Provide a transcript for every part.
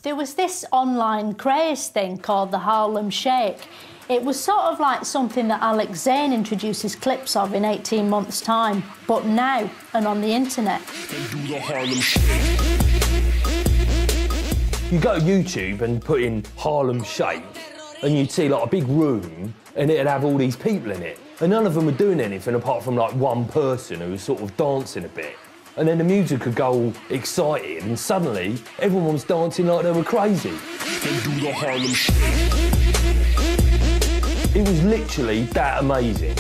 There was this online craze thing called the Harlem Shake. It was sort of like something that Alex Zane introduces clips of in 18 months' time, but now and on the internet. You go to YouTube and put in Harlem Shake, and you'd see like a big room, and it'd have all these people in it. And none of them were doing anything apart from like one person who was sort of dancing a bit. And then the music could go all excited, and suddenly everyone was dancing like they were crazy. It was literally that amazing.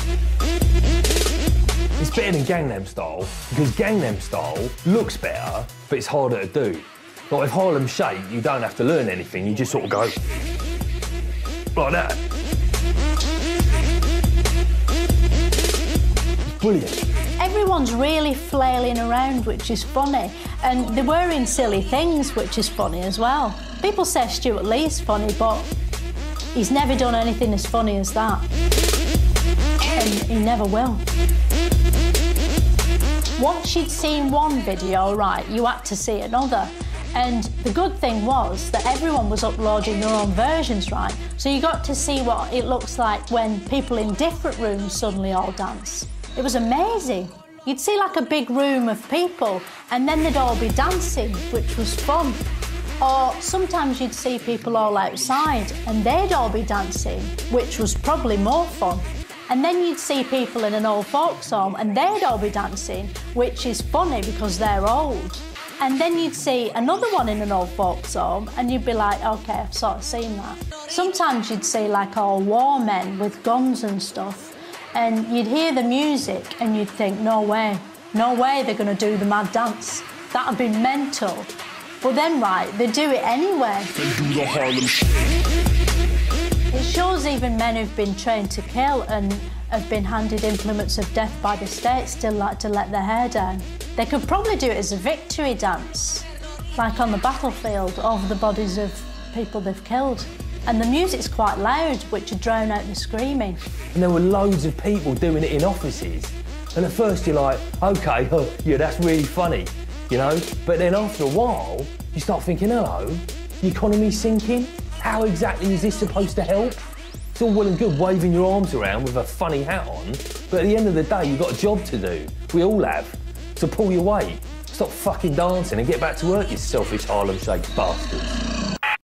It's better than Gangnam Style, because Gangnam Style looks better, but it's harder to do. Like with Harlem Shake, you don't have to learn anything, you just sort of go like that. It's brilliant. Everyone's really flailing around, which is funny, and they're wearing silly things, which is funny as well. People say Stuart Lee's funny, but he's never done anything as funny as that. And he never will. Once you'd seen one video, right, you had to see another. And the good thing was that everyone was uploading their own versions, right? So you got to see what it looks like when people in different rooms suddenly all dance. It was amazing. You'd see like a big room of people and then they'd all be dancing, which was fun. Or sometimes you'd see people all outside and they'd all be dancing, which was probably more fun. And then you'd see people in an old folks home and they'd all be dancing, which is funny because they're old. And then you'd see another one in an old folks home and you'd be like, OK, I've sort of seen that. Sometimes you'd see like all war men with guns and stuff, and you'd hear the music and you'd think, no way they're going to do the mad dance. That'd be mental. But then, right, they do it anyway. They do the Harlem Shake. It shows even men who've been trained to kill and have been handed implements of death by the state still like to let their hair down. They could probably do it as a victory dance, like on the battlefield, over the bodies of people they've killed. And the music's quite loud, which would drown out the screaming. And there were loads of people doing it in offices. And at first you're like, OK, yeah, that's really funny, you know? But then after a while, you start thinking, hello, the economy's sinking? How exactly is this supposed to help? It's all well and good waving your arms around with a funny hat on, but at the end of the day, you've got a job to do. We all have. So pull your weight. Stop fucking dancing and get back to work, you selfish Harlem Shake bastards.